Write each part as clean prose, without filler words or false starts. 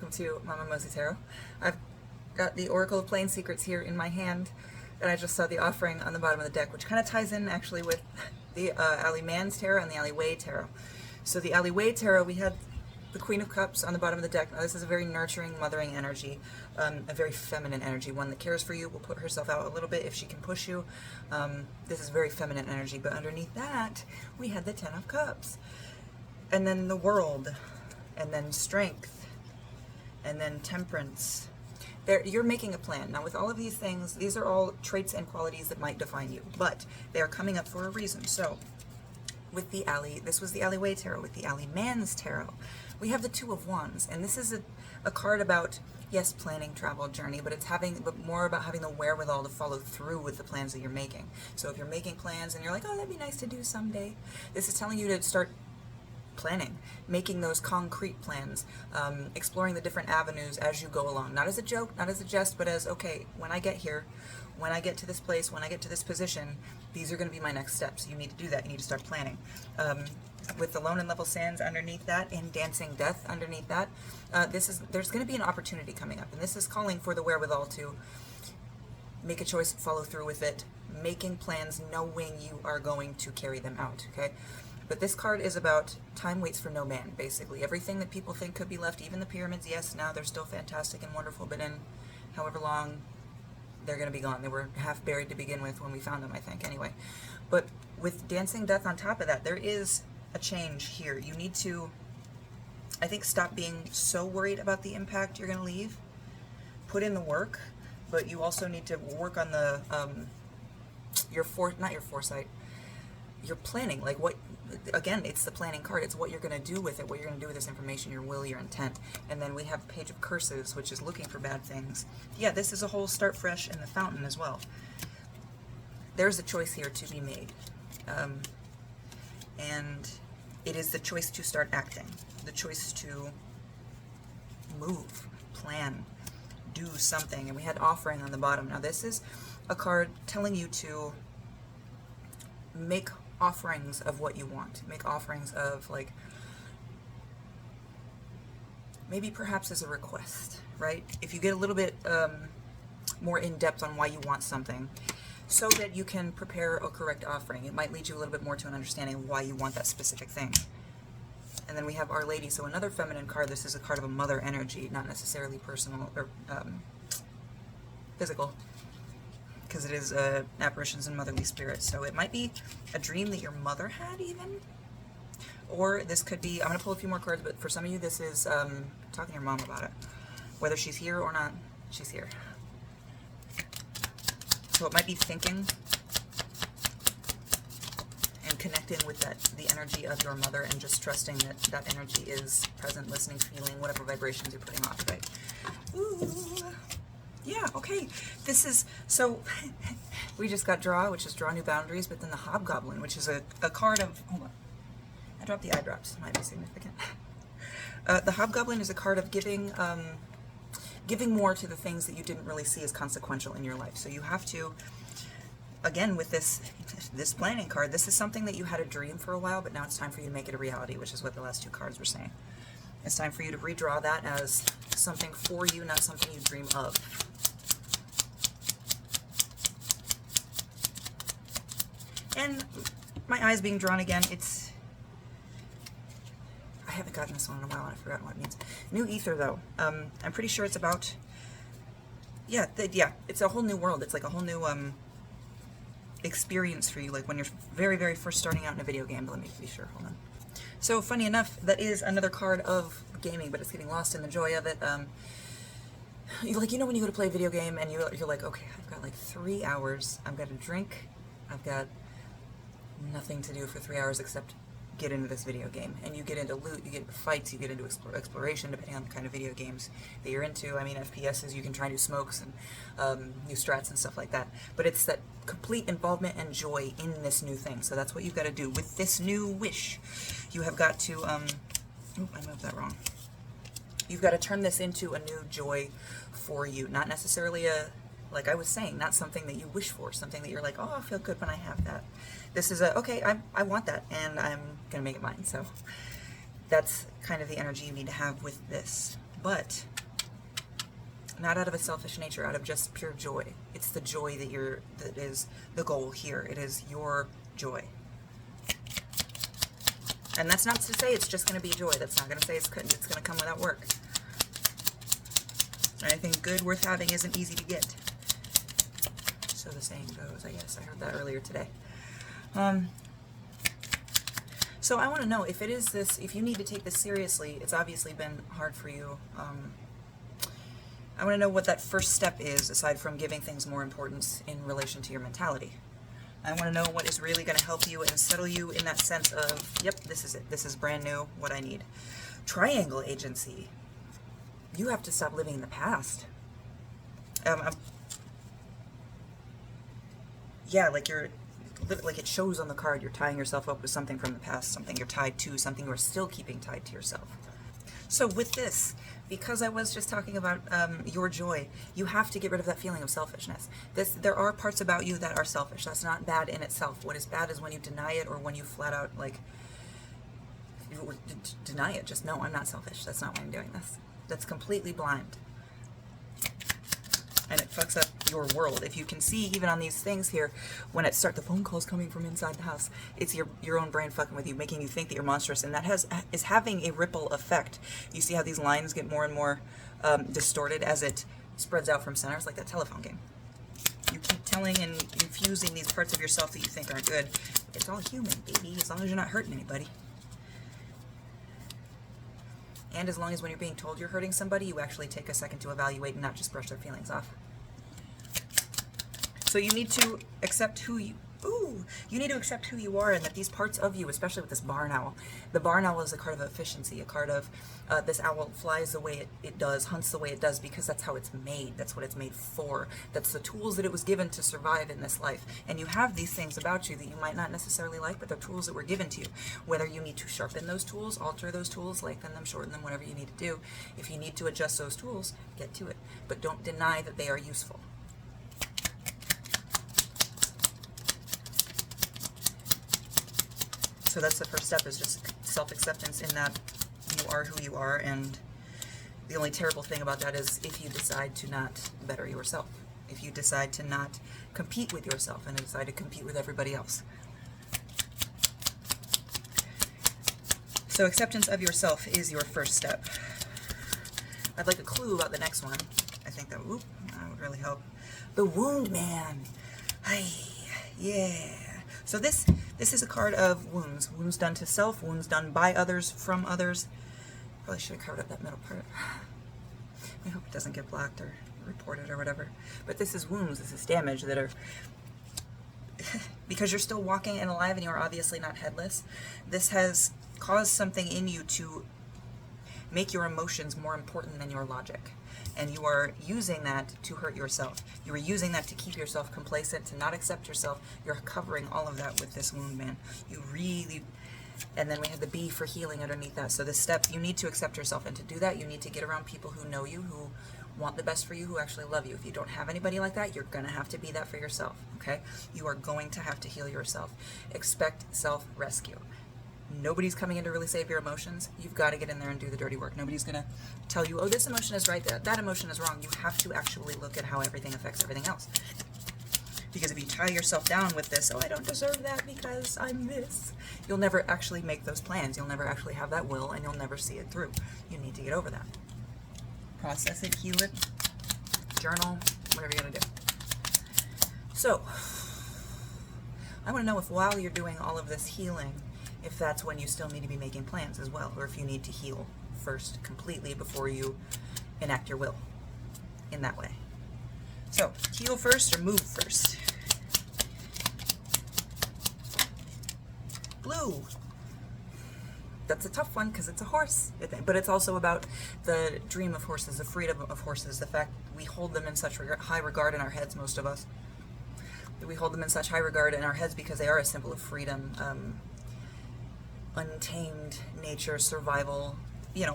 welcome to Mama Mosey Tarot. I've got the Oracle of Plain Secrets here in my hand, and I just saw the offering on the bottom of the deck, which kind of ties in actually with the Ali Man's Tarot and the Ali Wei Tarot. So the Ali Wei Tarot, we had the Queen of Cups on the bottom of the deck. Now this is a very nurturing, mothering energy, a very feminine energy, one that cares for you, will put herself out a little bit if she can push you. This is very feminine energy, but underneath that, we had the Ten of Cups. And then the World, and then Strength, and then Temperance. You're making a plan. Now with all of these things, these are all traits and qualities that might define you, but they are coming up for a reason. So with the Ali, this was the Ali Wei Tarot. With the Ali Man's Tarot, we have the Two of Wands, and this is a card about, yes, planning, travel, journey, but it's more about having the wherewithal to follow through with the plans that you're making. So if you're making plans and you're like, oh, that'd be nice to do someday, this is telling you to start planning, making those concrete plans, exploring the different avenues as you go along. Not as a joke, not as a jest, but as, okay, when I get here, when I get to this place, when I get to this position, these are going to be my next steps. You need to do that. You need to start planning. With the Lone and Level Sands underneath that and Dancing Death underneath that, there's going to be an opportunity coming up, and this is calling for the wherewithal to make a choice, follow through with it, making plans, knowing you are going to carry them out, okay? But this card is about time waits for no man, basically. Everything that people think could be left, even the pyramids, yes, now they're still fantastic and wonderful, but in however long, they're going to be gone. They were half buried to begin with when we found them, I think, anyway. But with Dancing Death on top of that, there is a change here. You need to, I think, stop being so worried about the impact you're going to leave. Put in the work, but you also need to work on the, not your foresight, your planning. Like what, again, it's the planning card. It's what you're going to do with it, what you're going to do with this information, your will, your intent. And then we have Page of Curses, which is looking for bad things. Yeah, this is a whole start fresh in the fountain as well. There's a choice here to be made. And it is the choice to start acting, the choice to move, plan, do something. And we had Offering on the bottom. Now this is a card telling you to make offerings of what you want. Make offerings of, like, maybe perhaps as a request, right? If you get a little bit more in-depth on why you want something, so that you can prepare a correct offering. It might lead you a little bit more to an understanding of why you want that specific thing. And then we have Our Lady, so another feminine card. This is a card of a mother energy, not necessarily personal or physical, because it is apparitions and motherly spirits. So it might be a dream that your mother had even, or this could be, I'm going to pull a few more cards, but for some of you this is talking to your mom about it. Whether she's here or not, she's here. So it might be thinking and connecting with the energy of your mother, and just trusting that that energy is present, listening, feeling, whatever vibrations you're putting off, right? Ooh. Yeah, okay. This is, so we just got Draw, which is Draw New Boundaries, but then the Hobgoblin, which is a card of, hold on, I dropped the eye drops, might be significant. The Hobgoblin is a card of giving more to the things that you didn't really see as consequential in your life. So you have to, again, with this planning card, this is something that you had a dream for a while, but now it's time for you to make it a reality, which is what the last two cards were saying. It's time for you to redraw that as something for you, not something you dream of. And my eyes being drawn again, I haven't gotten this one in a while, and I've forgotten what it means. New Ether, though. I'm pretty sure it's about, yeah, it's a whole new world. It's like a whole new experience for you, like when you're very, very first starting out in a video game. But let me be sure, hold on. So, funny enough, that is another card of gaming, but it's getting lost in the joy of it. Like, you know when you go to play a video game, and you're like, okay, I've got like 3 hours, I've got a drink, I've got nothing to do for 3 hours except get into this video game. And you get into loot, you get into fights, you get into exploration, depending on the kind of video games that you're into. I mean, FPSs, you can try new smokes and new strats and stuff like that. But it's that complete involvement and joy in this new thing. So that's what you've got to do. With this new wish, you have got to, I moved that wrong. You've got to turn this into a new joy for you. Not necessarily like I was saying, not something that you wish for, something that you're like, oh, I feel good when I have that. This is okay, I want that, and I'm going to make it mine. So that's kind of the energy you need to have with this. But not out of a selfish nature, out of just pure joy. It's the joy that is the goal here. It is your joy. And that's not to say it's just going to be joy. That's not going to say it's going to come without work. Anything good worth having isn't easy to get. So the saying goes, I guess. I heard that earlier today. So I want to know if it is this, if you need to take this seriously, it's obviously been hard for you. I want to know what that first step is, aside from giving things more importance in relation to your mentality. I want to know what is really going to help you and settle you in that sense of, yep, this is it. This is brand new, what I need. Triangle agency. You have to stop living in the past. Yeah, like it shows on the card, you're tying yourself up with something from the past, something you're tied to, something you're still keeping tied to yourself. So with this, because I was just talking about your joy, you have to get rid of that feeling of selfishness. There are parts about you that are selfish. That's not bad in itself. What is bad is when you deny it, or when you flat out, like, deny it. Just, no, I'm not selfish. That's not why I'm doing this. That's completely blind. And it fucks up your world. If you can see, even on these things here, when the phone calls coming from inside the house, it's your own brain fucking with you, making you think that you're monstrous, and that is having a ripple effect. You see how these lines get more and more distorted as it spreads out from center? It's like that telephone game. You keep telling and infusing these parts of yourself that you think aren't good. It's all human, baby, as long as you're not hurting anybody. And as long as when you're being told you're hurting somebody, you actually take a second to evaluate and not just brush their feelings off. So you need to accept who you are, and that these parts of you, especially with this barn owl, the barn owl is a card of efficiency, a card of this owl flies the way it does, hunts the way it does, because that's how it's made. That's what it's made for. That's the tools that it was given to survive in this life. And you have these things about you that you might not necessarily like, but they're tools that were given to you. Whether you need to sharpen those tools, alter those tools, lengthen them, shorten them, whatever you need to do. If you need to adjust those tools, get to it. But don't deny that they are useful. So that's the first step, is just self-acceptance in that you are who you are, and the only terrible thing about that is if you decide to not better yourself, if you decide to not compete with yourself and decide to compete with everybody else. So acceptance of yourself is your first step. I'd like a clue about the next one. I think that would really help. The Wound Man. Hi, yeah. So this is a card of wounds. Wounds done to self, wounds done by others, from others. Probably should have covered up that middle part. I hope it doesn't get blocked or reported or whatever. But this is wounds, this is damage that are... because you're still walking and alive and you're obviously not headless, this has caused something in you to make your emotions more important than your logic. And you are using that to hurt yourself. You are using that to keep yourself complacent, to not accept yourself. You're covering all of that with this Wound Man. You really... And then we have the B for healing underneath that. So this step, you need to accept yourself. And to do that, you need to get around people who know you, who want the best for you, who actually love you. If you don't have anybody like that, you're going to have to be that for yourself, okay? You are going to have to heal yourself. Expect self-rescue. Nobody's coming in to really save your emotions. You've got to get in there and do the dirty work. Nobody's going to tell you, oh, this emotion is right, that emotion is wrong. You have to actually look at how everything affects everything else. Because if you tie yourself down with this, oh, I don't deserve that because I'm this, you'll never actually make those plans. You'll never actually have that will, and you'll never see it through. You need to get over that. Process it, heal it, journal, whatever you're going to do. So, I want to know if while you're doing all of this healing, if that's when you still need to be making plans as well, or if you need to heal first completely before you enact your will in that way. So, heal first or move first? Blue. That's a tough one because it's a horse, but it's also about the dream of horses, the freedom of horses, the fact we hold them in such high regard in our heads, most of us. We hold them in such high regard in our heads because they are a symbol of freedom, untamed nature, survival,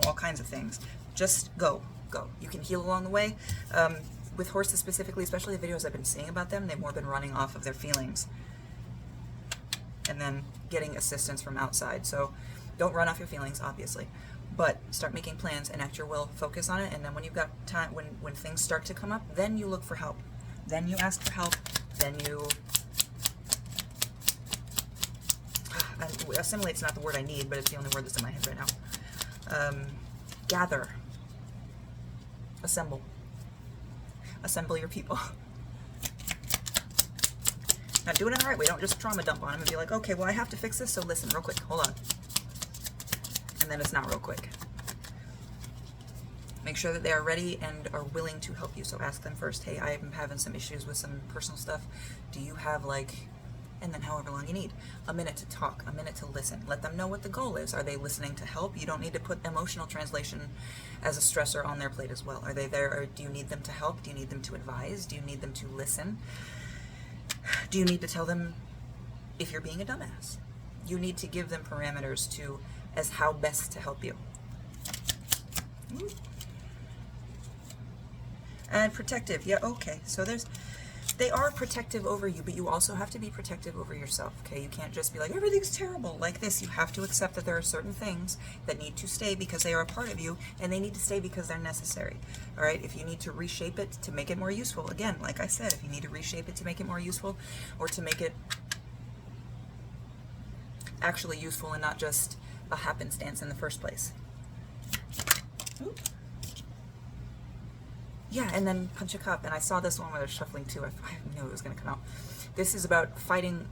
all kinds of things. Just go. You can heal along the way. With horses specifically, especially the videos I've been seeing about them, they've more been running off of their feelings and then getting assistance from outside. So don't run off your feelings, obviously, But start making plans, enact your will, focus on it, and then when you've got time, when things start to come up, then you look for help. Then you ask for help. Then you assimilate's not the word I need, but it's the only word that's in my head right now. Gather. Assemble. Assemble your people. Now do it in the right way. Don't just trauma dump on them and be like, okay, well I have to fix this, so listen real quick. Hold on. And then it's not real quick. Make sure that they are ready and are willing to help you. So ask them first, hey, I'm having some issues with some personal stuff. Do you have and then however long you need, a minute to talk, a minute to listen. Let them know what the goal is. Are they listening to help? You don't need to put emotional translation as a stressor on their plate as well. Are they there, or do you need them to help? Do you need them to advise? Do you need them to listen? Do you need to tell them if you're being a dumbass? You need to give them parameters as how best to help you. And protective, yeah, okay. So they are protective over you, but you also have to be protective over yourself, okay? You can't just be like, everything's terrible like this. You have to accept that there are certain things that need to stay because they are a part of you, and they need to stay because they're necessary, all right? If you need to reshape it to make it more useful, again, like I said, if you need to reshape it to make it more useful, or to make it actually useful and not just a happenstance in the first place. Oop. Yeah, and then punch a cup. And I saw this one where they're shuffling too. I knew it was going to come out. This is about fighting,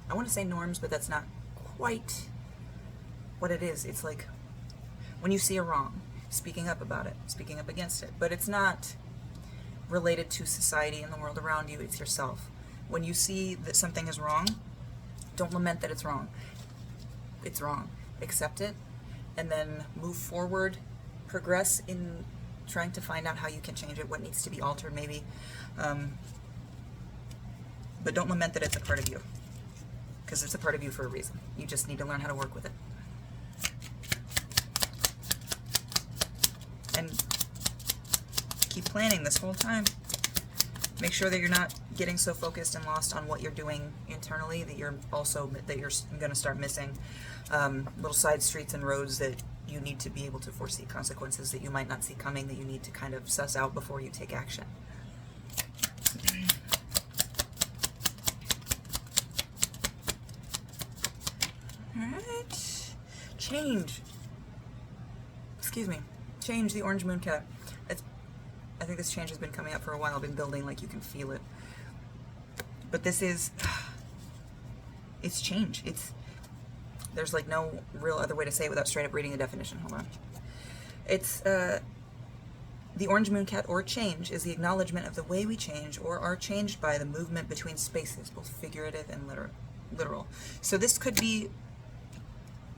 I want to say norms, but that's not quite what it is. It's like when you see a wrong, speaking up about it, speaking up against it. But it's not related to society and the world around you. It's yourself. When you see that something is wrong, don't lament that it's wrong. It's wrong. Accept it, and then move forward, progress in trying to find out how you can change it, what needs to be altered maybe. But don't lament that it's a part of you, because it's a part of you for a reason. You just need to learn how to work with it. And keep planning this whole time. Make sure that you're not getting so focused and lost on what you're doing internally that you're going to start missing little side streets and roads that you need to be able to foresee, consequences that you might not see coming, that you need to kind of suss out before you take action. Alright. Change. Excuse me. Change, the orange moon cat. I think this change has been coming up for a while. I've been building, like you can feel it. But this is, it's change. There's like no real other way to say it without straight up reading the definition. Hold on. It's, the orange moon cat, or change, is the acknowledgement of the way we change or are changed by the movement between spaces, both figurative and literal. So this could be,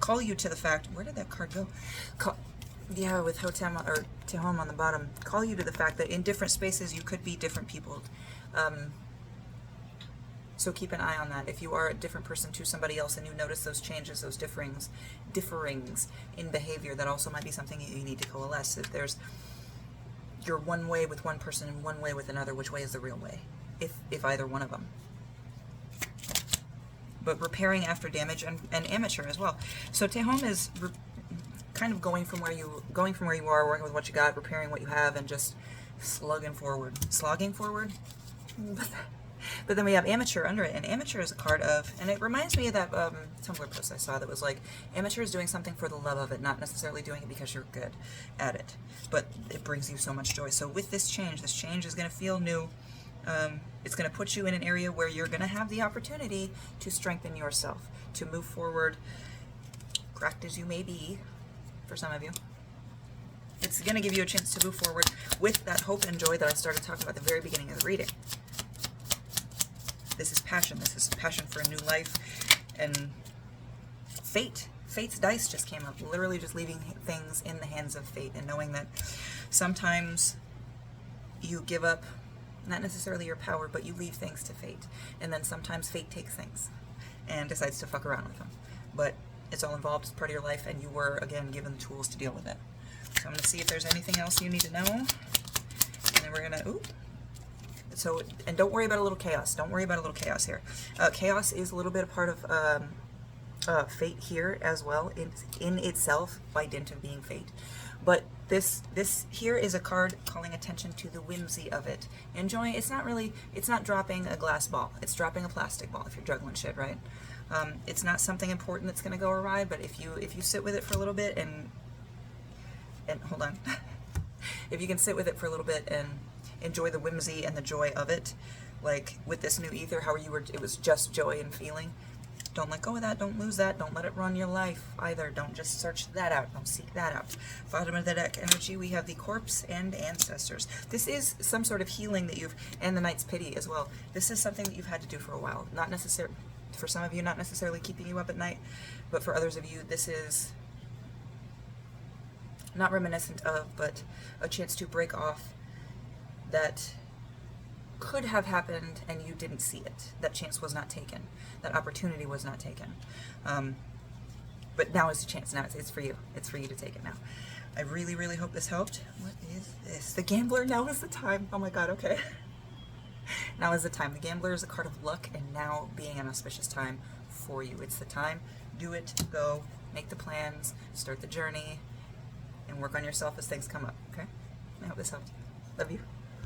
call you to the fact, where did that card go? Yeah, with Hotem or Tehom on the bottom, call you to the fact that in different spaces you could be different people. So keep an eye on that. If you are a different person to somebody else and you notice those changes, those differings in behavior, that also might be something that you need to coalesce. If you're one way with one person and one way with another, which way is the real way? If either one of them. But repairing after damage and amateur as well. So Tehom is kind of going from where you are, working with what you got, repairing what you have, and just slogging forward. But then we have amateur under it, and amateur is a card of, and it reminds me of that Tumblr post I saw that was like, amateur is doing something for the love of it, not necessarily doing it because you're good at it, but it brings you so much joy. So with this change is going to feel new. It's going to put you in an area where you're going to have the opportunity to strengthen yourself, to move forward, cracked as you may be, for some of you. It's going to give you a chance to move forward with that hope and joy that I started talking about at the very beginning of the reading. This is passion. This is passion for a new life. And fate. Fate's dice just came up. Literally just leaving things in the hands of fate and knowing that sometimes you give up, not necessarily your power, but you leave things to fate. And then sometimes fate takes things and decides to fuck around with them. But it's all involved. It's part of your life, and you were, again, given the tools to deal with it. So I'm going to see if there's anything else you need to know. And then we're going to, So, and don't worry about a little chaos. Don't worry about a little chaos here. Chaos is a little bit a part of fate here as well in itself by dint of being fate. But this here is a card calling attention to the whimsy of it. Enjoying, it's not dropping a glass ball. It's dropping a plastic ball if you're juggling shit, right? It's not something important that's going to go awry, but if you sit with it for a little bit and hold on. If you can sit with it for a little bit and enjoy the whimsy and the joy of it, like with this new ether, it was just joy and feeling. Don't let go of that. Don't lose that. Don't let it run your life either. Don't just search that out. Don't seek that out. Bottom of the deck energy, we have the corpse and ancestors. This is some sort of healing that and the Knight's Pity as well. This is something that you've had to do for a while. Not necessarily, for some of you, not necessarily keeping you up at night, but for others of you, this is not reminiscent of, but a chance to break off that could have happened and you didn't see it. That chance was not taken. That opportunity was not taken. But now is the chance. Now it's for you. It's for you to take it now. I really, really hope this helped. What is this? The Gambler. Now is the time. Oh my god, okay. Now is the time. The Gambler is a card of luck and now being an auspicious time for you. It's the time. Do it. Go. Make the plans. Start the journey. And work on yourself as things come up. Okay? I hope this helped. Love you.